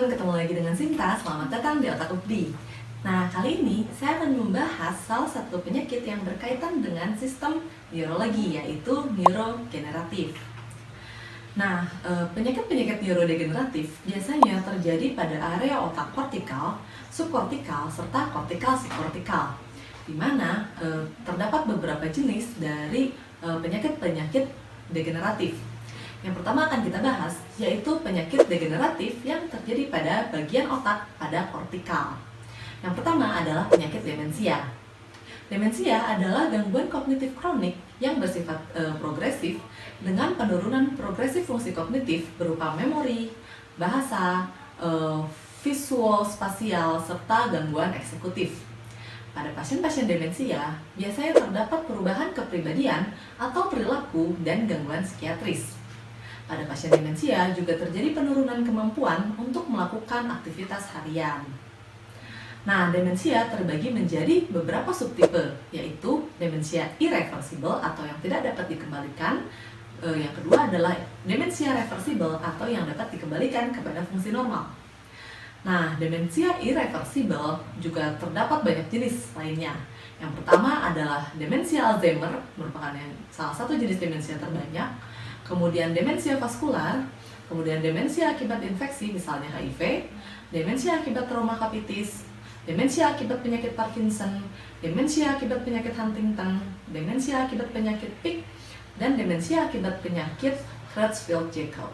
teman-teman, ketemu lagi dengan Sinta. Selamat datang di Otak Ukdi. Nah, kali ini saya akan membahas salah satu penyakit yang berkaitan dengan sistem neurologi, yaitu neurogeneratif. Nah, penyakit-penyakit neurodegeneratif biasanya terjadi pada area otak kortikal, subkortikal, serta kortikal subkortikal, di mana terdapat beberapa jenis dari penyakit-penyakit degeneratif. Yang pertama akan kita bahas, yaitu penyakit degeneratif yang terjadi pada bagian otak pada kortikal. Yang pertama adalah penyakit demensia. Demensia adalah gangguan kognitif kronik yang bersifat progresif dengan penurunan progresif fungsi kognitif berupa memori, bahasa, visual, spasial, serta gangguan eksekutif. Pada pasien-pasien demensia, biasanya terdapat perubahan kepribadian atau perilaku dan gangguan psikiatris. Pada pasien demensia juga terjadi penurunan kemampuan untuk melakukan aktivitas harian. Nah, demensia terbagi menjadi beberapa subtipe, yaitu demensia irreversible atau yang tidak dapat dikembalikan. Yang kedua adalah demensia reversible atau yang dapat dikembalikan kepada fungsi normal. Nah, demensia irreversible juga terdapat banyak jenis lainnya. Yang pertama adalah demensia Alzheimer, merupakan salah satu jenis demensia terbanyak. Kemudian demensia vaskular, kemudian demensia akibat infeksi misalnya HIV, demensia akibat trauma kapitis, demensia akibat penyakit Parkinson, demensia akibat penyakit Huntington, demensia akibat penyakit Pick, dan demensia akibat penyakit Creutzfeldt-Jakob.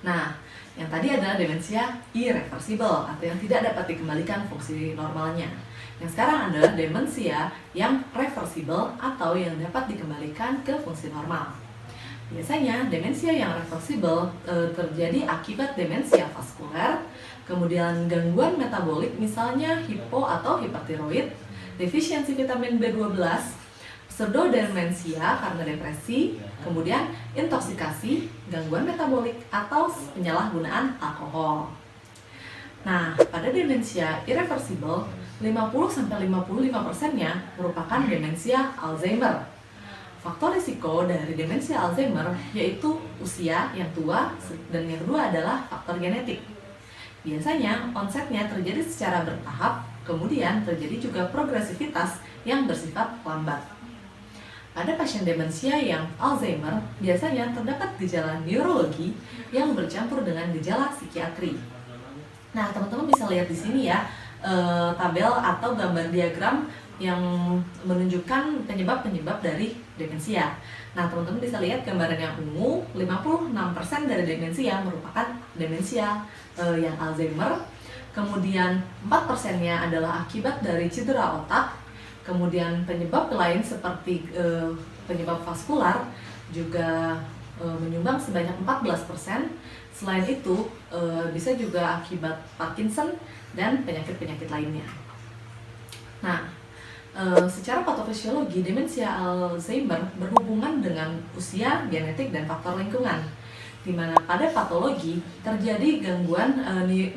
Nah, yang tadi adalah demensia irreversible atau yang tidak dapat dikembalikan fungsi normalnya. Yang sekarang adalah demensia yang reversible atau yang dapat dikembalikan ke fungsi normal. Biasanya demensia yang reversible terjadi akibat demensia vaskuler, kemudian gangguan metabolik misalnya hipo atau hipertiroid, defisiensi vitamin B12, pseudodemensia karena depresi, kemudian intoksikasi, gangguan metabolik, atau penyalahgunaan alkohol. Nah, pada demensia irreversible, 50-55%-nya merupakan demensia Alzheimer. Faktor risiko dari demensia Alzheimer yaitu usia yang tua dan yang kedua adalah faktor genetik. Biasanya onsetnya terjadi secara bertahap, kemudian terjadi juga progresivitas yang bersifat lambat. Pada pasien demensia yang Alzheimer, biasanya terdapat gejala neurologi yang bercampur dengan gejala psikiatri. Nah, teman-teman bisa lihat di sini ya, tabel atau gambar diagram yang menunjukkan penyebab-penyebab dari demensia. Nah, teman-teman bisa lihat gambaran yang ungu, 56% dari demensia merupakan demensia yang Alzheimer. Kemudian 4%-nya adalah akibat dari cedera otak. Kemudian penyebab lain seperti penyebab vaskular juga menyumbang sebanyak 14%. Selain itu bisa juga akibat Parkinson dan penyakit-penyakit lainnya. Nah, secara patofisiologi, demensia Alzheimer berhubungan dengan usia, genetik, dan faktor lingkungan, di mana pada patologi terjadi gangguan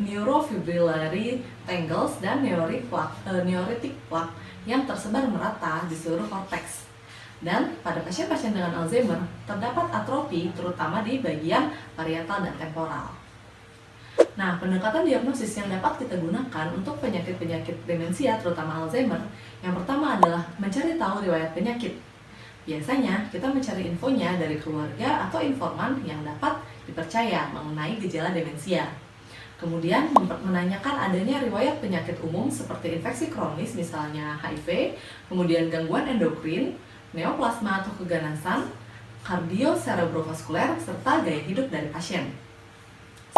neurofibrillary tangles dan neuritic plaque yang tersebar merata di seluruh korteks. Dan pada pasien-pasien dengan Alzheimer terdapat atrofi terutama di bagian parietal dan temporal. Nah, pendekatan diagnosis yang dapat kita gunakan untuk penyakit-penyakit demensia, terutama Alzheimer, yang pertama adalah mencari tahu riwayat penyakit. Biasanya, kita mencari infonya dari keluarga atau informan yang dapat dipercaya mengenai gejala demensia. Kemudian, menanyakan adanya riwayat penyakit umum seperti infeksi kronis, misalnya HIV, kemudian gangguan endokrin, neoplasma atau keganasan, kardiocerebrovaskuler, serta gaya hidup dari pasien.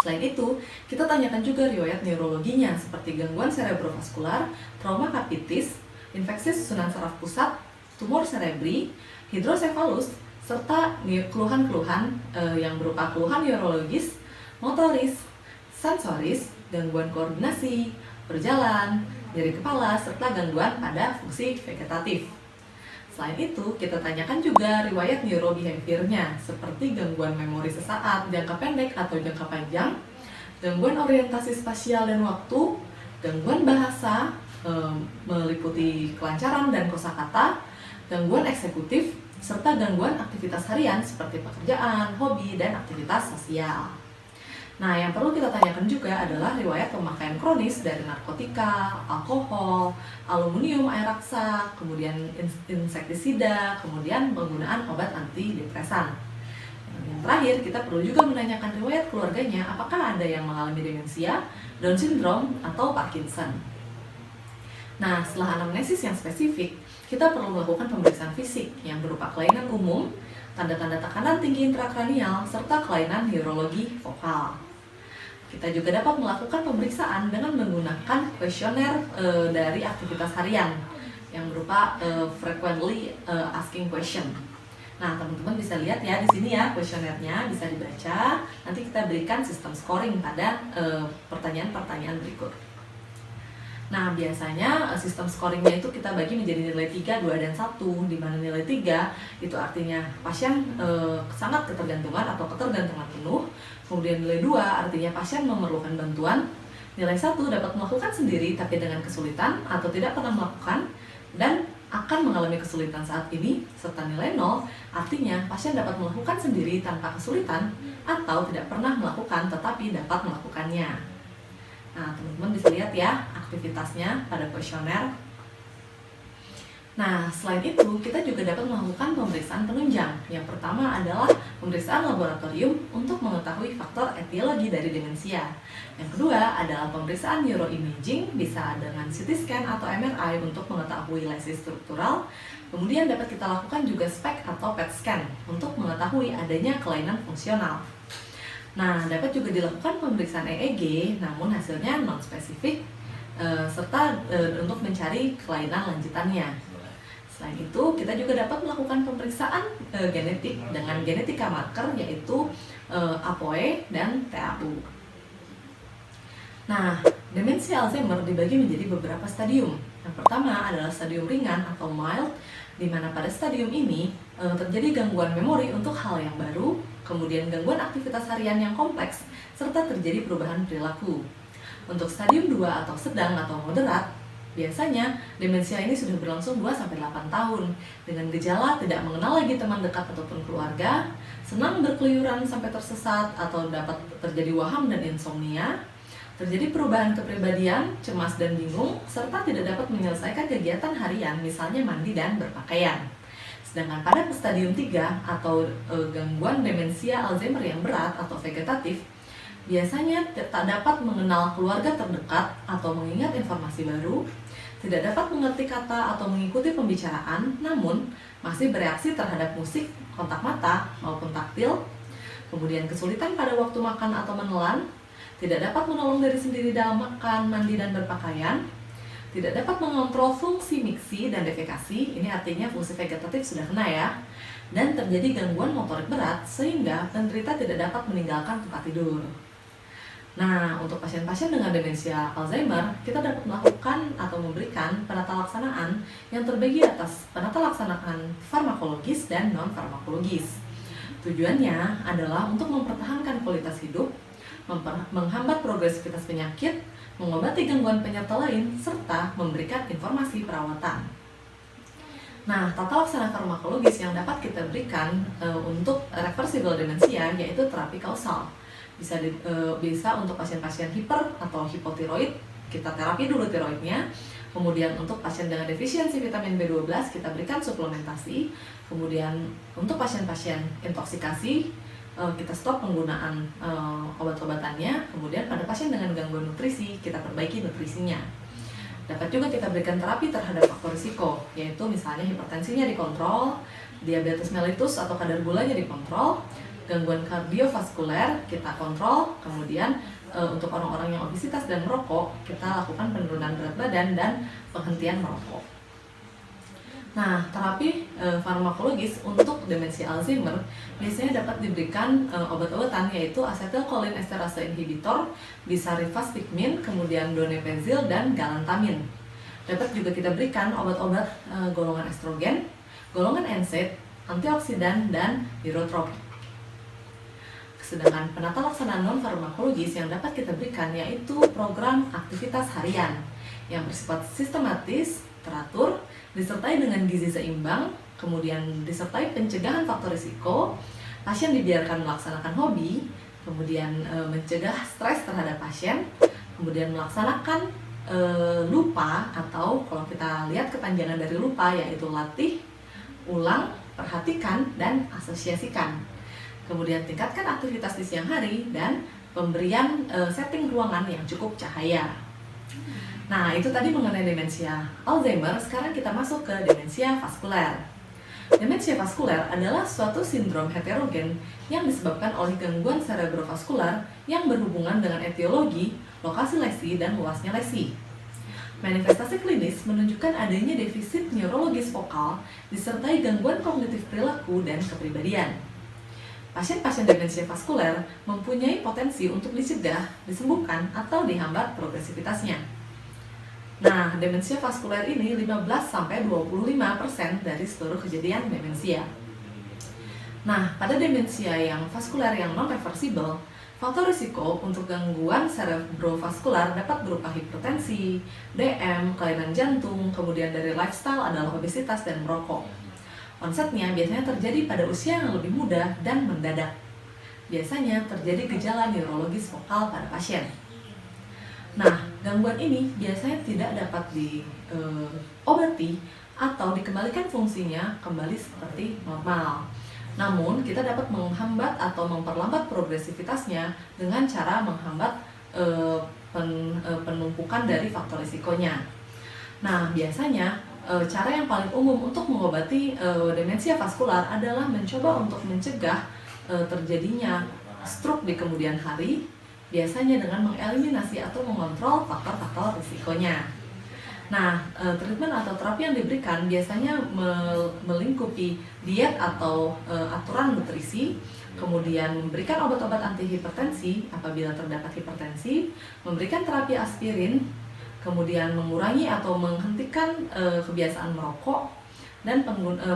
Selain itu, kita tanyakan juga riwayat neurologinya seperti gangguan cerebrovaskular, trauma kapitis, infeksi susunan saraf pusat, tumor cerebri, hidrosefalus, serta keluhan-keluhan yang berupa keluhan neurologis, motoris, sensoris, gangguan koordinasi, berjalan, nyeri kepala, serta gangguan pada fungsi vegetatif. Selain itu, kita tanyakan juga riwayat neurobehaviornya, seperti gangguan memori sesaat, jangka pendek atau jangka panjang, gangguan orientasi spasial dan waktu, gangguan bahasa, meliputi kelancaran dan kosakata, gangguan eksekutif, serta gangguan aktivitas harian seperti pekerjaan, hobi, dan aktivitas sosial. Nah, yang perlu kita tanyakan juga adalah riwayat pemakaian kronis dari narkotika, alkohol, aluminium air raksa, kemudian insektisida, kemudian penggunaan obat antidepresan. Yang terakhir, kita perlu juga menanyakan riwayat keluarganya, apakah ada yang mengalami demensia, Down syndrome, atau Parkinson. Nah, setelah anamnesis yang spesifik, kita perlu melakukan pemeriksaan fisik yang berupa kelainan umum, tanda-tanda tekanan tinggi intrakranial, serta kelainan neurologi vokal. Kita juga dapat melakukan pemeriksaan dengan menggunakan kuesioner dari aktivitas harian yang berupa frequently asking question. Nah, teman-teman bisa lihat ya di sini ya kuesionernya bisa dibaca. Nanti kita berikan sistem scoring pada pertanyaan-pertanyaan berikut. Nah, biasanya sistem scoringnya itu kita bagi menjadi nilai 3, 2, dan 1, di mana nilai 3 itu artinya pasien sangat ketergantungan atau ketergantungan penuh. Kemudian nilai 2 artinya pasien memerlukan bantuan. Nilai 1 dapat melakukan sendiri tapi dengan kesulitan atau tidak pernah melakukan dan akan mengalami kesulitan saat ini. Serta nilai 0 artinya pasien dapat melakukan sendiri tanpa kesulitan atau tidak pernah melakukan tetapi dapat melakukannya. Nah, teman-teman bisa lihat ya aktivitasnya pada kuesioner. Nah, selain itu kita juga dapat melakukan pemeriksaan penunjang. Yang pertama adalah pemeriksaan laboratorium untuk mengetahui faktor etiologi dari demensia. Yang kedua adalah pemeriksaan neuroimaging, bisa dengan CT scan atau MRI untuk mengetahui lesi struktural. Kemudian dapat kita lakukan juga SPECT atau PET scan untuk mengetahui adanya kelainan fungsional. Nah, dapat juga dilakukan pemeriksaan EEG, namun hasilnya non-spesifik, serta untuk mencari kelainan lanjutannya. Selain itu, kita juga dapat melakukan pemeriksaan genetik dengan genetika marker, yaitu APOE dan TAU. Nah, demensia Alzheimer dibagi menjadi beberapa stadium. Yang pertama adalah stadium ringan atau mild, di mana pada stadium ini terjadi gangguan memori untuk hal yang baru, kemudian gangguan aktivitas harian yang kompleks, serta terjadi perubahan perilaku. Untuk stadium 2 atau sedang atau moderat, biasanya demensia ini sudah berlangsung 2-8 tahun, dengan gejala tidak mengenal lagi teman dekat ataupun keluarga, senang berkeluyuran sampai tersesat atau dapat terjadi waham dan insomnia, terjadi perubahan kepribadian, cemas dan bingung, serta tidak dapat menyelesaikan kegiatan harian, misalnya mandi dan berpakaian. Sedangkan pada stadium 3 atau gangguan demensia Alzheimer yang berat atau vegetatif, biasanya tak dapat mengenal keluarga terdekat atau mengingat informasi baru, tidak dapat mengerti kata atau mengikuti pembicaraan, namun masih bereaksi terhadap musik, kontak mata, maupun taktil, kemudian kesulitan pada waktu makan atau menelan, tidak dapat menolong diri sendiri dalam makan, mandi, dan berpakaian, tidak dapat mengontrol fungsi miksi dan defekasi, ini artinya fungsi vegetatif sudah kena ya, dan terjadi gangguan motorik berat sehingga penderita tidak dapat meninggalkan tempat tidur. Nah, untuk pasien-pasien dengan demensia Alzheimer, kita dapat melakukan atau memberikan penata laksanaan yang terbagi atas penata laksanaan farmakologis dan non-farmakologis. Tujuannya adalah untuk mempertahankan kualitas hidup, menghambat progresivitas penyakit, mengobati gangguan penyerta lain, serta memberikan informasi perawatan. Nah, tata laksana farmakologis yang dapat kita berikan untuk reversible demensia yaitu terapi kausal. Bisa untuk pasien-pasien hiper atau hipotiroid, kita terapi dulu tiroidnya. Kemudian untuk pasien dengan defisiensi vitamin B12 kita berikan suplementasi. Kemudian untuk pasien-pasien intoksikasi kita stop penggunaan obat-obatannya. Kemudian pada pasien dengan gangguan nutrisi kita perbaiki nutrisinya. Dapat juga kita berikan terapi terhadap faktor risiko, yaitu misalnya hipertensinya dikontrol, diabetes mellitus atau kadar gulanya dikontrol, gangguan kardiovaskuler kita kontrol, kemudian untuk orang-orang yang obesitas dan merokok kita lakukan penurunan berat badan dan penghentian merokok. Nah, terapi farmakologis untuk demensia Alzheimer biasanya dapat diberikan obat-obatan yaitu acetylcholine esterase inhibitor, bisa rivastigmine, kemudian donepezil dan galantamin. Dapat juga kita berikan obat-obat golongan estrogen, golongan NSAID, antioksidan dan neurotropik. Sedangkan penata laksanaan non-farmakologis yang dapat kita berikan yaitu program aktivitas harian yang bersifat sistematis, teratur, disertai dengan gizi seimbang, kemudian disertai pencegahan faktor risiko, pasien dibiarkan melaksanakan hobi, kemudian mencegah stres terhadap pasien, kemudian melaksanakan lupa, atau kalau kita lihat kepanjangan dari lupa yaitu latih, ulang, perhatikan, dan asosiasikan. Kemudian tingkatkan aktivitas di siang hari dan pemberian setting ruangan yang cukup cahaya. Nah, itu tadi mengenai demensia Alzheimer. Sekarang kita masuk ke demensia vaskuler. Demensia vaskuler adalah suatu sindrom heterogen yang disebabkan oleh gangguan cerebrovaskular yang berhubungan dengan etiologi, lokasi lesi, dan luasnya lesi. Manifestasi klinis menunjukkan adanya defisit neurologis vokal disertai gangguan kognitif perilaku dan kepribadian. Pasien-pasien demensia vaskuler mempunyai potensi untuk dicegah, disembuhkan, atau dihambat progresivitasnya. Nah, demensia vaskuler ini 15-25% dari seluruh kejadian demensia. Nah, pada demensia yang vaskuler yang non-reversible, faktor risiko untuk gangguan cerebrovaskular dapat berupa hipertensi, DM, kelainan jantung, kemudian dari lifestyle adalah obesitas dan merokok. Onsetnya biasanya terjadi pada usia yang lebih muda dan mendadak. Biasanya terjadi gejala neurologis vokal pada pasien. Nah, gangguan ini biasanya tidak dapat diobati atau dikembalikan fungsinya kembali seperti normal. Namun, kita dapat menghambat atau memperlambat progresivitasnya dengan cara menghambat penumpukan dari faktor risikonya. Nah, biasanya cara yang paling umum untuk mengobati demensia vaskular adalah mencoba untuk mencegah terjadinya stroke di kemudian hari, biasanya dengan mengeliminasi atau mengontrol faktor-faktor risikonya. Nah, treatment atau terapi yang diberikan biasanya melingkupi diet atau aturan nutrisi, kemudian memberikan obat-obat antihipertensi apabila terdapat hipertensi, memberikan terapi aspirin, kemudian mengurangi atau menghentikan kebiasaan merokok, dan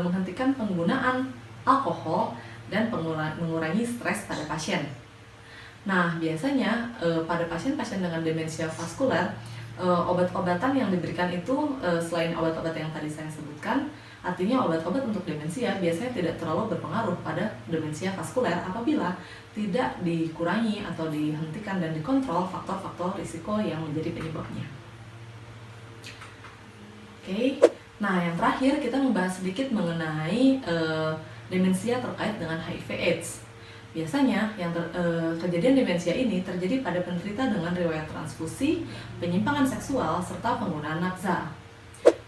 menghentikan penggunaan alkohol, dan mengurangi stres pada pasien. Nah, biasanya pada pasien-pasien dengan demensia vaskuler, obat-obatan yang diberikan itu selain obat-obat yang tadi saya sebutkan, artinya obat-obat untuk demensia biasanya tidak terlalu berpengaruh pada demensia vaskuler apabila tidak dikurangi atau dihentikan dan dikontrol faktor-faktor risiko yang menjadi penyebabnya. Oke, nah yang terakhir kita membahas sedikit mengenai demensia terkait dengan HIV/AIDS. Biasanya kejadian demensia ini terjadi pada penderita dengan riwayat transfusi, penyimpangan seksual, serta penggunaan nakza.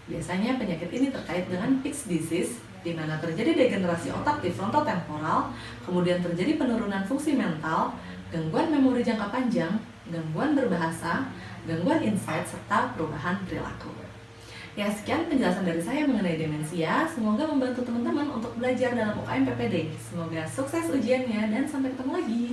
Biasanya penyakit ini terkait dengan Pick's disease, di mana terjadi degenerasi otak di frontotemporal, kemudian terjadi penurunan fungsi mental, gangguan memori jangka panjang, gangguan berbahasa, gangguan insight, serta perubahan perilaku. Ya, sekian penjelasan dari saya mengenai demensia. Semoga membantu teman-teman untuk belajar dalam UKM PPD. Semoga sukses ujiannya dan sampai ketemu lagi.